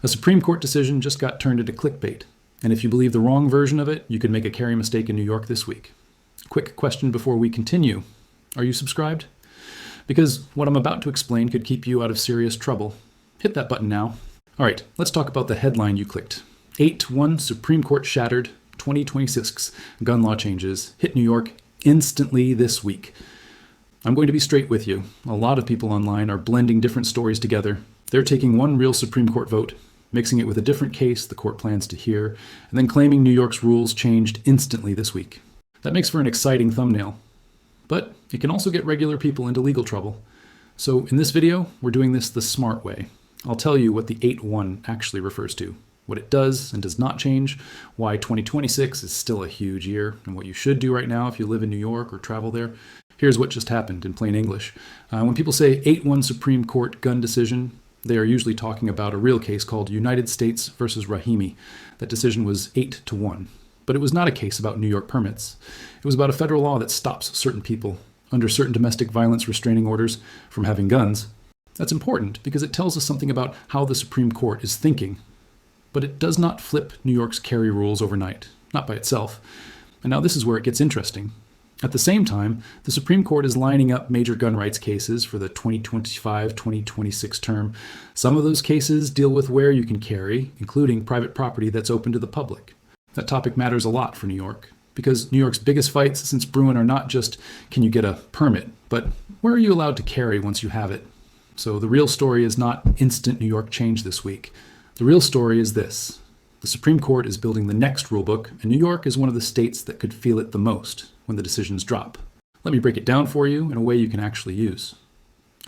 A Supreme Court decision just got turned into clickbait, and if you believe the wrong version of it, you could make a carry mistake in New York this week. Quick question before we continue. Are you subscribed? Because what I'm about to explain could keep you out of serious trouble. Hit that button now. All right, let's talk about the headline you clicked. 8-1 Supreme Court shattered, 2026 gun law changes hit New York instantly this week. I'm going to be straight with you. A lot of people online are blending different stories together. They're taking one real Supreme Court vote, mixing it with a different case the court plans to hear, and then claiming New York's rules changed instantly this week. That makes for an exciting thumbnail. But it can also get regular people into legal trouble. So in this video, we're doing this the smart way. I'll tell you what the 8-1 actually refers to, what it does and does not change, why 2026 is still a huge year, and what you should do right now if you live in New York or travel there. Here's what just happened in plain English. When people say 8-1 Supreme Court gun decision, they are usually talking about a real case called United States versus Rahimi. That decision was 8-1. But it was not a case about New York permits. It was about a federal law that stops certain people, under certain domestic violence restraining orders, from having guns. That's important because it tells us something about how the Supreme Court is thinking. But it does not flip New York's carry rules overnight, not by itself. And now this is where it gets interesting. At the same time, the Supreme Court is lining up major gun rights cases for the 2025-2026 term. Some of those cases deal with where you can carry, including private property that's open to the public. That topic matters a lot for New York, because New York's biggest fights since Bruin are not just, can you get a permit, but where are you allowed to carry once you have it? So the real story is not instant New York change this week. The real story is this. The Supreme Court is building the next rulebook, and New York is one of the states that could feel it the most when the decisions drop. Let me break it down for you in a way you can actually use.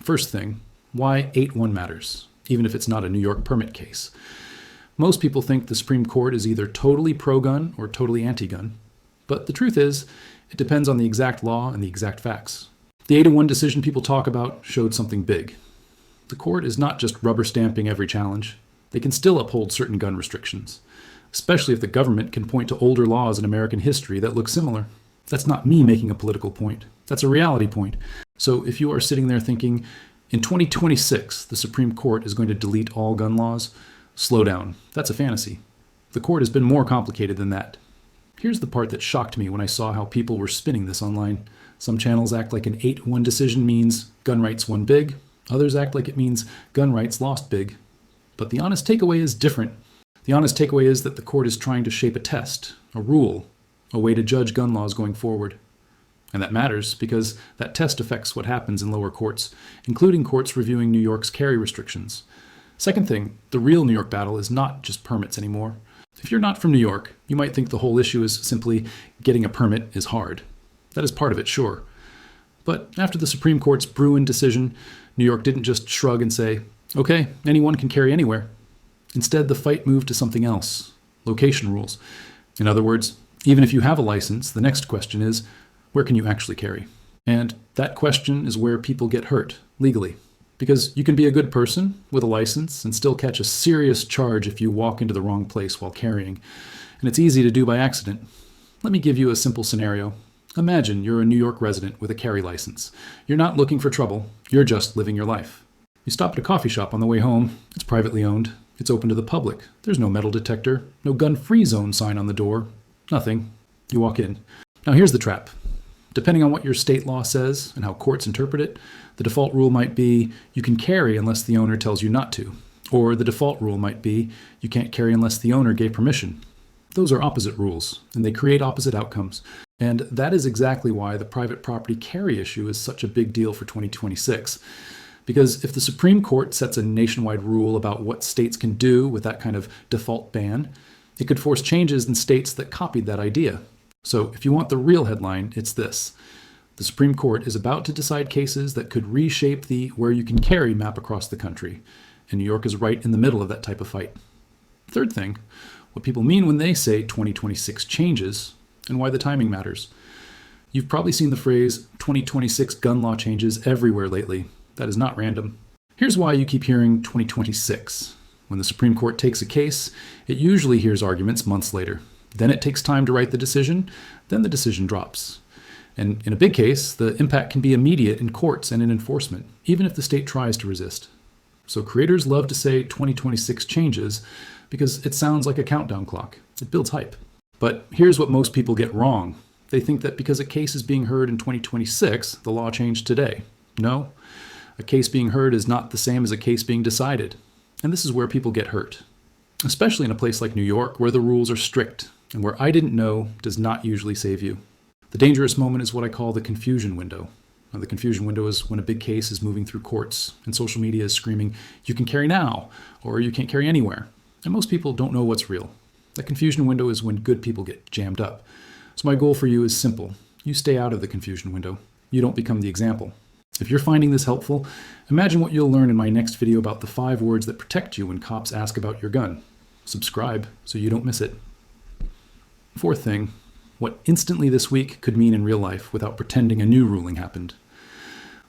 First thing, why 8-1 matters, even if it's not a New York permit case. Most people think the Supreme Court is either totally pro-gun or totally anti-gun. But the truth is, it depends on the exact law and the exact facts. The 8-1 decision people talk about showed something big. The court is not just rubber stamping every challenge. They can still uphold certain gun restrictions, especially if the government can point to older laws in American history that look similar. That's not me making a political point. That's a reality point. So if you are sitting there thinking, in 2026, the Supreme Court is going to delete all gun laws, slow down. That's a fantasy. The court has been more complicated than that. Here's the part that shocked me when I saw how people were spinning this online. Some channels act like an 8-1 decision means gun rights won big. Others act like it means gun rights lost big. But the honest takeaway is different. The honest takeaway is that the court is trying to shape a test, a rule, a way to judge gun laws going forward. And that matters because that test affects what happens in lower courts, including courts reviewing New York's carry restrictions. Second thing, the real New York battle is not just permits anymore. If you're not from New York, you might think the whole issue is simply getting a permit is hard. That is part of it, sure. But after the Supreme Court's Bruin decision, New York didn't just shrug and say, okay, anyone can carry anywhere. Instead, the fight moved to something else, location rules. In other words, even if you have a license, the next question is, where can you actually carry? And that question is where people get hurt, legally. Because you can be a good person with a license and still catch a serious charge if you walk into the wrong place while carrying. And it's easy to do by accident. Let me give you a simple scenario. Imagine you're a New York resident with a carry license. You're not looking for trouble. You're just living your life. You stop at a coffee shop on the way home. It's privately owned. It's open to the public. There's no metal detector, no gun-free zone sign on the door. Nothing. You walk in. Now here's the trap. Depending on what your state law says and how courts interpret it, the default rule might be you can carry unless the owner tells you not to. Or the default rule might be you can't carry unless the owner gave permission. Those are opposite rules, and they create opposite outcomes. And that is exactly why the private property carry issue is such a big deal for 2026. Because if the Supreme Court sets a nationwide rule about what states can do with that kind of default ban, it could force changes in states that copied that idea. So if you want the real headline, it's this. The Supreme Court is about to decide cases that could reshape the where you can carry map across the country. And New York is right in the middle of that type of fight. Third thing, what people mean when they say 2026 changes and why the timing matters. You've probably seen the phrase 2026 gun law changes everywhere lately. That is not random. Here's why you keep hearing 2026. When the Supreme Court takes a case, it usually hears arguments months later. Then it takes time to write the decision, then the decision drops. And in a big case, the impact can be immediate in courts and in enforcement, even if the state tries to resist. So creators love to say 2026 changes because it sounds like a countdown clock. It builds hype. But here's what most people get wrong. They think that because a case is being heard in 2026, the law changed today. No, a case being heard is not the same as a case being decided. And this is where people get hurt, especially in a place like New York, where the rules are strict and where I didn't know does not usually save you. The dangerous moment is what I call the confusion window. Now, the confusion window is when a big case is moving through courts and social media is screaming, you can carry now, or you can't carry anywhere. And most people don't know what's real. The confusion window is when good people get jammed up. So my goal for you is simple. You stay out of the confusion window. You don't become the example. If you're finding this helpful, imagine what you'll learn in my next video about the 5 words that protect you when cops ask about your gun. Subscribe so you don't miss it. Fourth thing, what instantly this week could mean in real life without pretending a new ruling happened.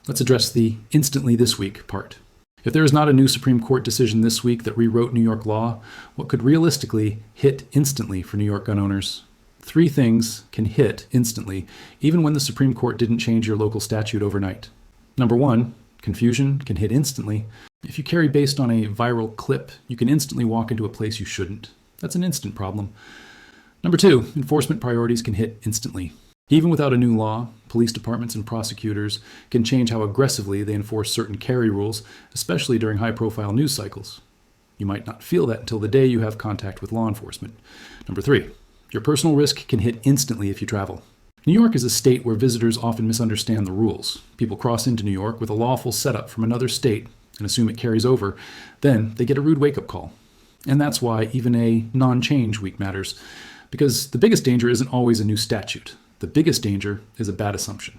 Let's address the instantly this week part. If there is not a new Supreme Court decision this week that rewrote New York law, what could realistically hit instantly for New York gun owners? 3 things can hit instantly, even when the Supreme Court didn't change your local statute overnight. Number 1, confusion can hit instantly. If you carry based on a viral clip, you can instantly walk into a place you shouldn't. That's an instant problem. Number 2, enforcement priorities can hit instantly. Even without a new law, police departments and prosecutors can change how aggressively they enforce certain carry rules, especially during high-profile news cycles. You might not feel that until the day you have contact with law enforcement. Number 3, your personal risk can hit instantly if you travel. New York is a state where visitors often misunderstand the rules. People cross into New York with a lawful setup from another state and assume it carries over. Then they get a rude wake-up call. And that's why even a non-change week matters. Because the biggest danger isn't always a new statute. The biggest danger is a bad assumption.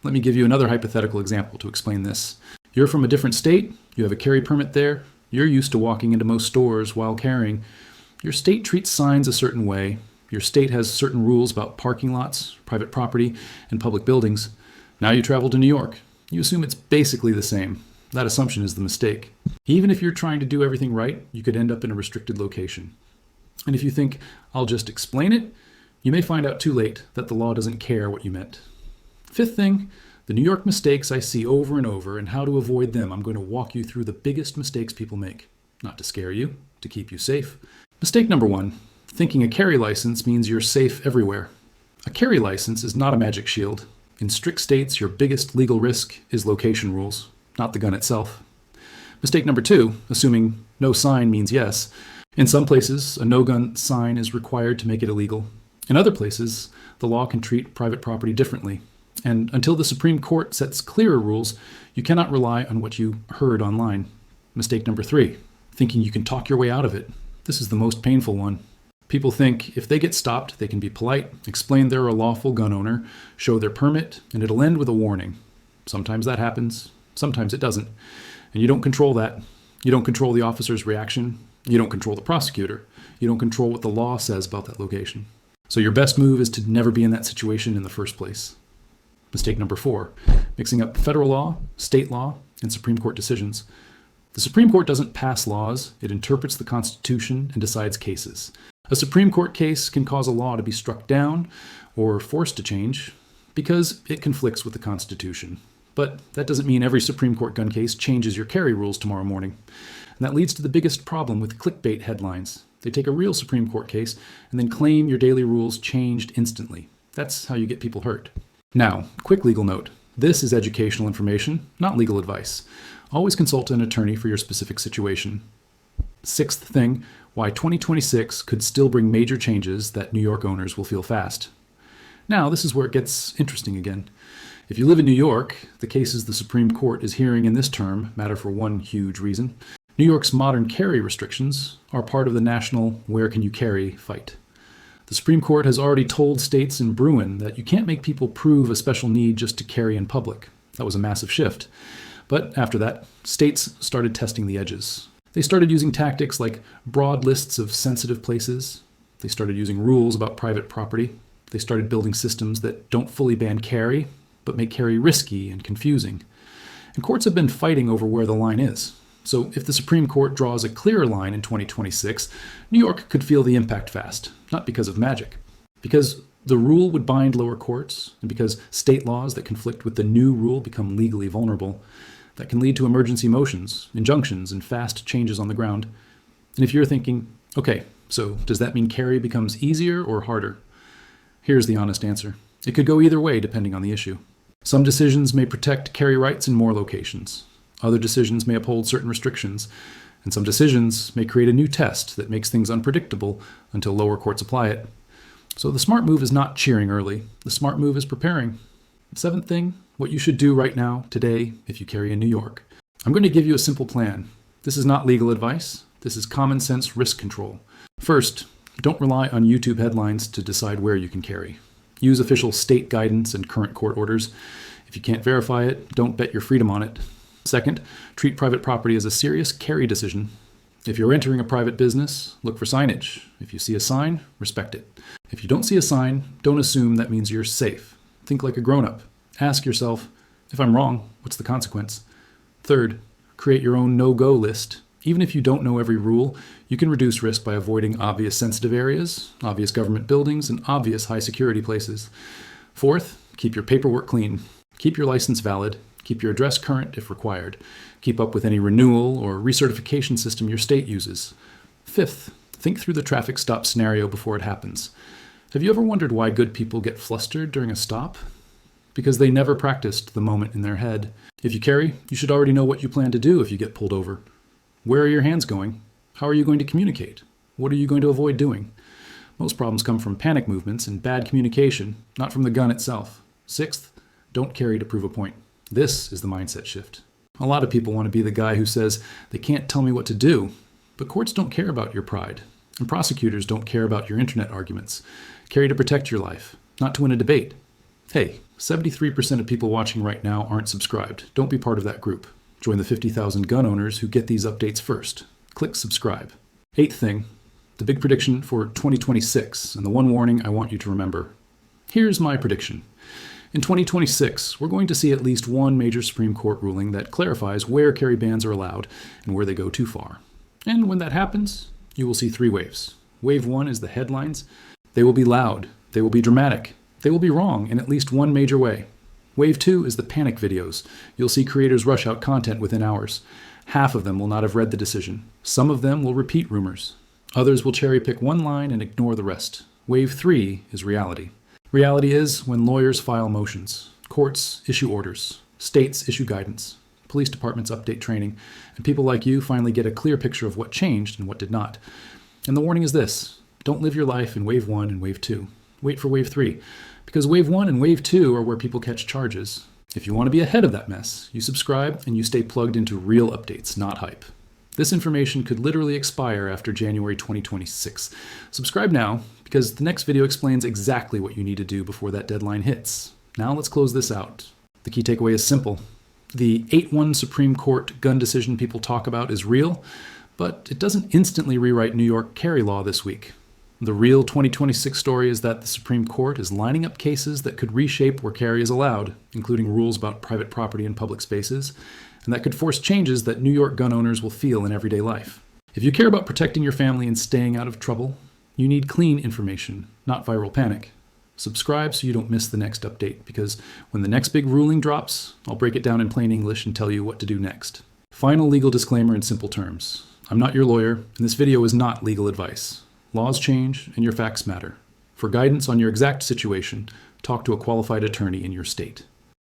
Let me give you another hypothetical example to explain this. You're from a different state, you have a carry permit there, you're used to walking into most stores while carrying. Your state treats signs a certain way. Your state has certain rules about parking lots, private property, and public buildings. Now you travel to New York. You assume it's basically the same. That assumption is the mistake. Even if you're trying to do everything right, you could end up in a restricted location. And if you think, I'll just explain it, you may find out too late that the law doesn't care what you meant. 5th thing, the New York mistakes I see over and over and how to avoid them. I'm going to walk you through the biggest mistakes people make. Not to scare you, to keep you safe. Mistake number 1, thinking a carry license means you're safe everywhere. A carry license is not a magic shield. In strict states, your biggest legal risk is location rules, not the gun itself. Mistake number 2, assuming no sign means yes. In some places, a no-gun sign is required to make it illegal. In other places, the law can treat private property differently. And until the Supreme Court sets clearer rules, you cannot rely on what you heard online. Mistake number 3, thinking you can talk your way out of it. This is the most painful one. People think if they get stopped, they can be polite, explain they're a lawful gun owner, show their permit, and it'll end with a warning. Sometimes that happens, sometimes it doesn't. And you don't control that. You don't control the officer's reaction. You don't control the prosecutor. You don't control what the law says about that location. So your best move is to never be in that situation in the first place. Mistake number 4, mixing up federal law, state law, and Supreme Court decisions. The Supreme Court doesn't pass laws, it interprets the Constitution and decides cases. A Supreme Court case can cause a law to be struck down or forced to change because it conflicts with the Constitution. But that doesn't mean every Supreme Court gun case changes your carry rules tomorrow morning. And that leads to the biggest problem with clickbait headlines. They take a real Supreme Court case and then claim your daily rules changed instantly. That's how you get people hurt. Now, quick legal note. This is educational information, not legal advice. Always consult an attorney for your specific situation. 6th thing, why 2026 could still bring major changes that New York owners will feel fast. Now, this is where it gets interesting again. If you live in New York, the cases the Supreme Court is hearing in this term matter for one huge reason. New York's modern carry restrictions are part of the national where can you carry fight. The Supreme Court has already told states in Bruin that you can't make people prove a special need just to carry in public. That was a massive shift. But after that, states started testing the edges. They started using tactics like broad lists of sensitive places. They started using rules about private property. They started building systems that don't fully ban carry, but make carry risky and confusing. And courts have been fighting over where the line is. So if the Supreme Court draws a clearer line in 2026, New York could feel the impact fast, not because of magic. Because the rule would bind lower courts, and because state laws that conflict with the new rule become legally vulnerable, That can lead to emergency motions, injunctions, and fast changes on the ground. And if you're thinking, okay, so does that mean carry becomes easier or harder? Here's the honest answer. It could go either way depending on the issue. Some decisions may protect carry rights in more locations. Other decisions may uphold certain restrictions. And some decisions may create a new test that makes things unpredictable until lower courts apply it. So the smart move is not cheering early. The smart move is preparing. Seventh thing, what you should do right now, today, if you carry in New York. I'm going to give you a simple plan. This is not legal advice. This is common sense risk control. First, don't rely on YouTube headlines to decide where you can carry. Use official state guidance and current court orders. If you can't verify it, don't bet your freedom on it. Second, treat private property as a serious carry decision. If you're entering a private business, look for signage. If you see a sign, respect it. If you don't see a sign, don't assume that means you're safe. Think like a grown-up. Ask yourself, if I'm wrong, what's the consequence? Third, create your own no-go list. Even if you don't know every rule, you can reduce risk by avoiding obvious sensitive areas, obvious government buildings, and obvious high-security places. Fourth, keep your paperwork clean. Keep your license valid. Keep your address current if required. Keep up with any renewal or recertification system your state uses. Fifth, think through the traffic stop scenario before it happens. Have you ever wondered why good people get flustered during a stop? Because they never practiced the moment in their head. If you carry, you should already know what you plan to do if you get pulled over. Where are your hands going? How are you going to communicate? What are you going to avoid doing? Most problems come from panic movements and bad communication, not from the gun itself. Sixth, don't carry to prove a point. This is the mindset shift. A lot of people want to be the guy who says they can't tell me what to do, but courts don't care about your pride, and prosecutors don't care about your internet arguments. Carry to protect your life, not to win a debate. Hey, 73% of people watching right now aren't subscribed. Don't be part of that group. Join the 50,000 gun owners who get these updates first. Click subscribe. Eighth thing, the big prediction for 2026, and the one warning I want you to remember. Here's my prediction. In 2026, we're going to see at least one major Supreme Court ruling that clarifies where carry bans are allowed and where they go too far. And when that happens, you will see three waves. Wave one is the headlines. They will be loud. They will be dramatic. They will be wrong in at least one major way. Wave two is the panic videos. You'll see creators rush out content within hours. Half of them will not have read the decision. Some of them will repeat rumors. Others will cherry pick one line and ignore the rest. Wave three is reality. Reality is when lawyers file motions, courts issue orders, states issue guidance, police departments update training, and people like you finally get a clear picture of what changed and what did not. And the warning is this: don't live your life in wave one and wave two. Wait for wave three, because wave one and wave two are where people catch charges. If you want to be ahead of that mess, you subscribe and you stay plugged into real updates, not hype. This information could literally expire after January 2026. Subscribe now, because the next video explains exactly what you need to do before that deadline hits. Now let's close this out. The key takeaway is simple. The 8-1 Supreme Court gun decision people talk about is real, but it doesn't instantly rewrite New York carry law this week. The real 2026 story is that the Supreme Court is lining up cases that could reshape where carry is allowed, including rules about private property in public spaces, and that could force changes that New York gun owners will feel in everyday life. If you care about protecting your family and staying out of trouble, you need clean information, not viral panic. Subscribe so you don't miss the next update, because when the next big ruling drops, I'll break it down in plain English and tell you what to do next. Final legal disclaimer in simple terms. I'm not your lawyer, and this video is not legal advice. Laws change, and your facts matter. For guidance on your exact situation, talk to a qualified attorney in your state.